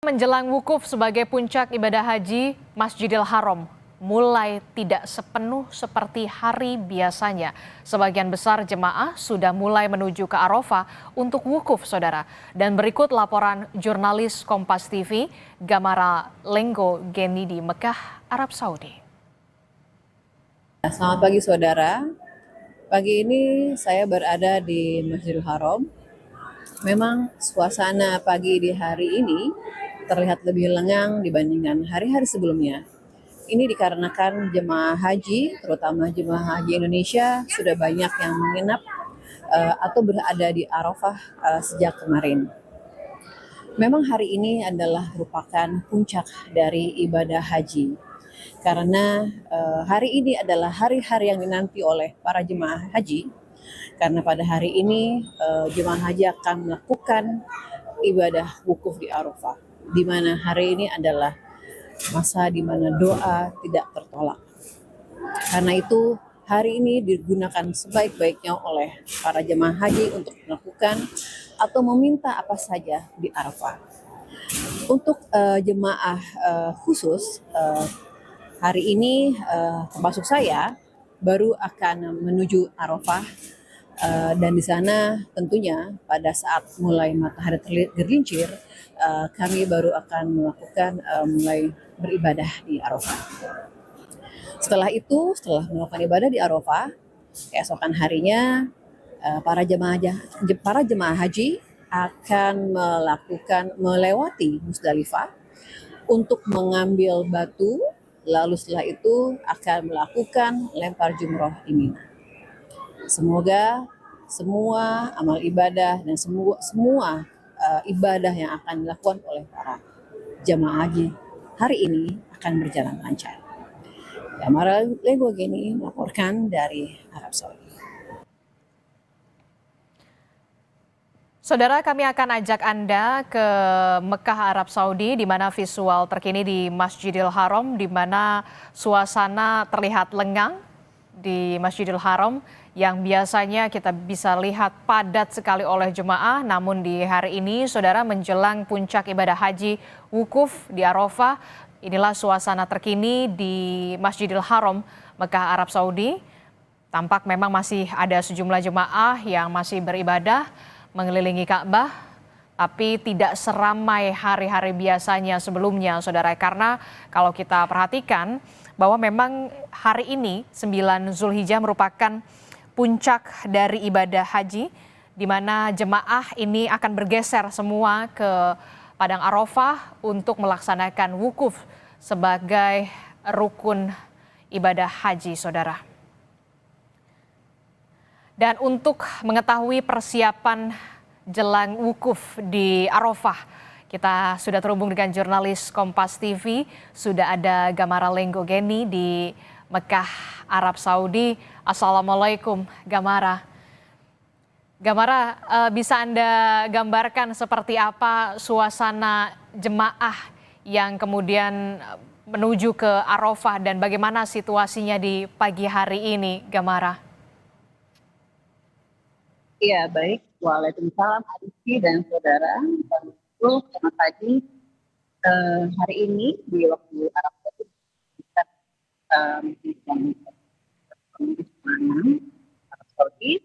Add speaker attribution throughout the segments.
Speaker 1: Menjelang wukuf sebagai puncak ibadah haji, Masjidil Haram mulai tidak sepenuh seperti hari biasanya. Sebagian besar jemaah sudah mulai menuju ke Arafah untuk wukuf, saudara. Dan berikut laporan jurnalis Kompas TV, Gamara Lenggo Geni di Mekah, Arab Saudi.
Speaker 2: Selamat pagi saudara, pagi ini saya berada di Masjidil Haram. Memang suasana pagi di hari ini terlihat lebih lengang dibandingkan hari-hari sebelumnya. Ini dikarenakan jemaah haji, terutama jemaah haji Indonesia, sudah banyak yang menginap atau berada di Arafah sejak kemarin. Memang hari ini adalah merupakan puncak dari ibadah haji. Karena hari ini adalah hari-hari yang dinanti oleh para jemaah haji. Karena pada hari ini jemaah haji akan melakukan ibadah wukuf di Arafah, di mana hari ini adalah masa di mana doa tidak tertolak. Karena itu hari ini digunakan sebaik-baiknya oleh para jemaah haji untuk melakukan atau meminta apa saja di Arafah. Untuk jemaah khusus hari ini termasuk saya baru akan menuju Arafah dan di sana tentunya pada saat mulai matahari tergelincir kami baru akan melakukan mulai beribadah di Arafah. Setelah itu, setelah melakukan ibadah di Arafah, keesokan harinya para jemaah haji akan melewati Musdalifah untuk mengambil batu, lalu setelah itu akan melakukan lempar jumroh di Mina. Semoga semua amal ibadah dan semua ibadah yang akan dilakukan oleh para jemaah haji hari ini akan berjalan lancar. Gamara Lenggo Geni melaporkan dari Arab Saudi.
Speaker 1: Saudara, kami akan ajak Anda ke Mekah, Arab Saudi, di mana visual terkini di Masjidil Haram, di mana suasana terlihat lengang di Masjidil Haram, yang biasanya kita bisa lihat padat sekali oleh jemaah. Namun di hari ini, saudara, menjelang puncak ibadah haji wukuf di Arafah, inilah suasana terkini di Masjidil Haram, Mekah, Arab Saudi. Tampak memang masih ada sejumlah jemaah yang masih beribadah mengelilingi Ka'bah, tapi tidak seramai hari-hari biasanya sebelumnya, saudara. Karena kalau kita perhatikan bahwa memang hari ini 9 Zulhijjah merupakan puncak dari ibadah haji, di mana jemaah ini akan bergeser semua ke Padang Arafah untuk melaksanakan wukuf sebagai rukun ibadah haji, saudara. Dan untuk mengetahui persiapan jelang wukuf di Arafah, kita sudah terhubung dengan jurnalis Kompas TV, sudah ada Gamara Lenggo Geni di Mekah, Arab Saudi. Assalamualaikum, Gamara. Gamara, bisa Anda gambarkan seperti apa suasana jemaah yang kemudian menuju ke Arafah dan bagaimana situasinya di pagi hari ini, Gamara?
Speaker 3: Iya, baik. Waalaikumsalam, Adisti dan saudara. Selamat pagi. Hari ini di waktu Arab Saudi kita Arab Saudi.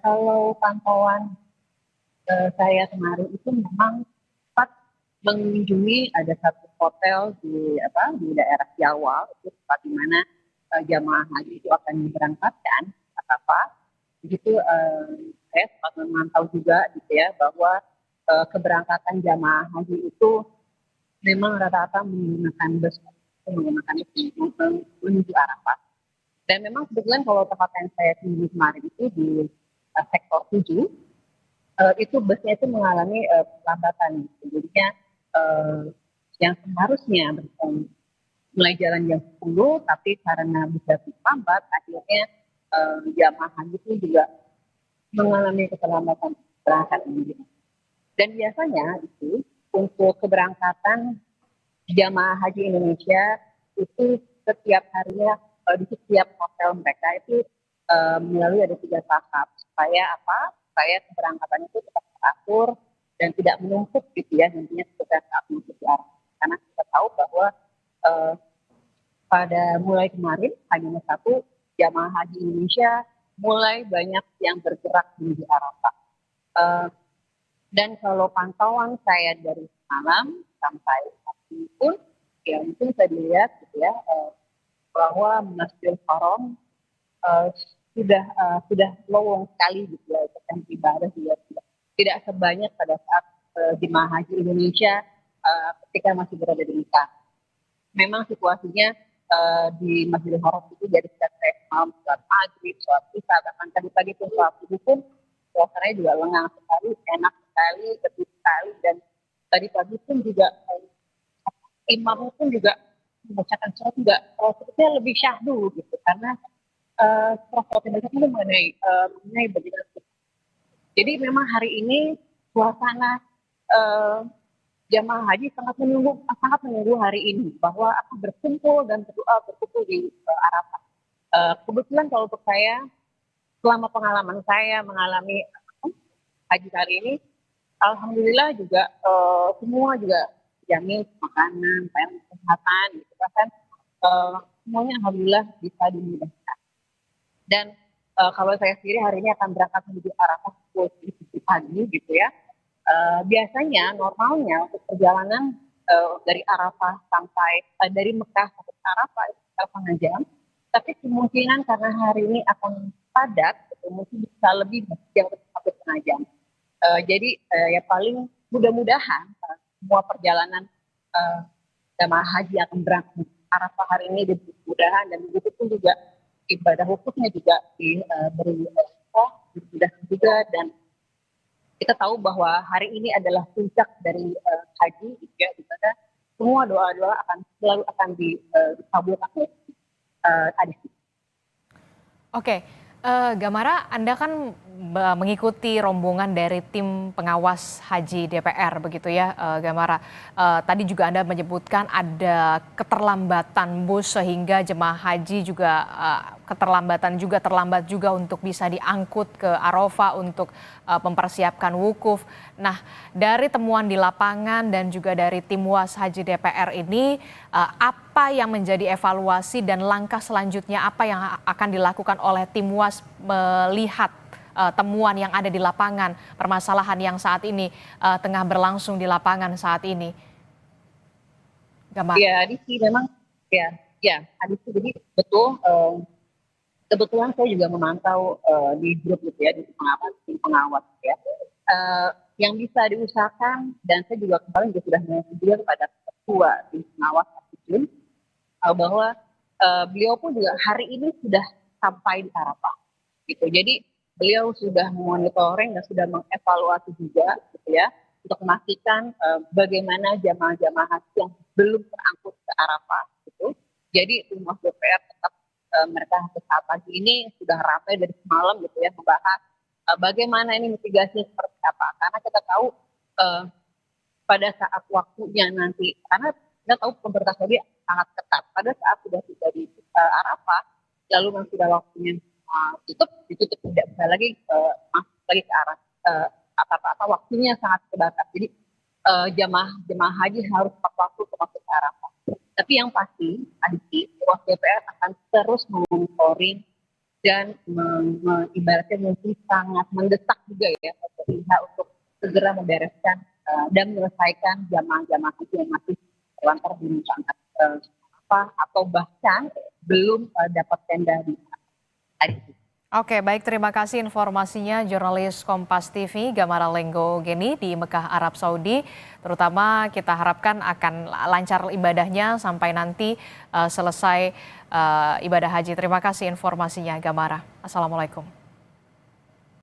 Speaker 3: Kalau pantauan saya kemarin itu memang sempat mengunjungi ada satu hotel di daerah Jawa, itu tempat di mana jamaah haji itu akan diberangkatkan apa begitu. Saya sempat memantau juga gitu ya bahwa keberangkatan jamaah haji itu memang rata-rata menggunakan bus, menggunakan itu menuju Arafah. Dan memang kebetulan kalau tempat yang saya kunjungi kemarin itu di sektor 7, itu busnya itu mengalami pelambatan. Jadinya yang seharusnya mulai jalan jam 10, tapi karena bisa terlambat, akhirnya jamaah haji itu juga mengalami keterlambatan berangkat ini. Dan biasanya itu untuk keberangkatan jamaah haji Indonesia itu setiap harinya di setiap hotel mereka itu melalui ada 3 tahap supaya apa? Supaya keberangkatan itu tetap teratur dan tidak menumpuk gitu ya nantinya pada saat menuju ke Arafah. Karena kita tahu bahwa eh, pada mulai kemarin H-1 jamaah haji Indonesia mulai banyak yang bergerak menuju Arafah. Eh, dan kalau pantauan saya dari malam sampai pagi pun, ya mungkin saya dilihat gitu ya, bahwa Masjidil Haram eh, sudah lowong sekali gitu ya, untuk ibadah juga tidak sebanyak pada saat jemaah haji Indonesia ketika masih berada di Mekah. Memang situasinya di Masjidil Haram itu jadi sejak malam sholat maghrib, sholat isya, bahkan tadi pagi pun sholat subuh pun suasananya juga lengang sekali, enak sekali, sepi sekali, dan tadi pagi pun juga imam pun juga membacakan surat juga sepertinya lebih syahdu gitu karena surat mereka itu mengenai bagaimana. Jadi memang hari ini suasana jamaah haji sangat menunggu hari ini bahwa akan berkumpul dan berkumpul di Arafah. Kebetulan kalau untuk saya selama pengalaman saya mengalami haji kali ini, alhamdulillah juga semua juga jamin makanan, kesehatan, gitu bahkan semuanya alhamdulillah bisa dimudahkan. Dan kalau saya sendiri hari ini akan berangkat menuju Arafah pukul 7 pagi gitu ya. Biasanya normalnya untuk perjalanan dari Arafah sampai dari Mekah sampai Arafah itu sekitar setengah jam. Tapi kemungkinan karena hari ini akan padat, mungkin bisa lebih yang sampai setengah jam. Jadi ya paling mudah-mudahan semua perjalanan jamaah haji akan berangkat Arafah hari ini mudah-mudahan, dan begitu pun juga ibadah wukufnya juga diberi dimudahkan juga. Dan kita tahu bahwa hari ini adalah puncak dari haji, ya, di mana semua doa-doa selalu akan dikabulkan.
Speaker 1: Oke, Gamara, Anda kan mengikuti rombongan dari tim pengawas haji DPR begitu ya, Gamara. Tadi juga Anda menyebutkan ada keterlambatan bus sehingga jemaah haji juga terlambat juga untuk bisa diangkut ke Arafah untuk mempersiapkan wukuf. Nah, dari temuan di lapangan dan juga dari tim was haji DPR ini, apa yang menjadi evaluasi dan langkah selanjutnya apa yang akan dilakukan oleh tim was melihat temuan yang ada di lapangan, permasalahan yang saat ini tengah berlangsung di lapangan saat ini? Gambar.
Speaker 3: Ya, Adisi memang ya Adisi, jadi betul. Kebetulan saya juga memantau di grup gitu ya, di tim pengawas ya. Yang bisa diusahakan, dan saya juga kemarin juga sudah mengajukan kepada ketua tim pengawas bahwa beliau pun juga hari ini sudah sampai di Arafah gitu. Jadi beliau sudah monitoring dan sudah mengevaluasi juga gitu ya, untuk memastikan bagaimana jamaah-jamaah haji yang belum terangkut ke Arafah gitu. Jadi tim DPR tetap mereka saat pagi ini sudah ramai dari semalam gitu ya, membahas bagaimana ini mitigasinya seperti apa. Karena kita tahu pada saat waktunya nanti, karena kita tahu pemerintah Saudi sangat ketat. Pada saat sudah tiba di Arafah, lalu memang sudah waktunya ditutup tidak bisa lagi masuk lagi ke arah apa waktunya sangat terbatas. Jadi jemaah haji harus tepat waktu untuk masuk ke Arafah. Tapi yang pasti, Aditi, DPR akan terus memonitoring dan ibaratnya mungkin sangat mendesak juga ya pihak untuk segera membereskan dan menyelesaikan jamaah-jamaah haji yang masih terlantar di Nusantara atau bahkan belum dapat tenda di Aditi.
Speaker 1: Oke, baik, terima kasih informasinya jurnalis Kompas TV Gamara Lenggo Geni di Mekah, Arab Saudi. Terutama kita harapkan akan lancar ibadahnya sampai nanti selesai ibadah haji. Terima kasih informasinya Gamara. Assalamualaikum.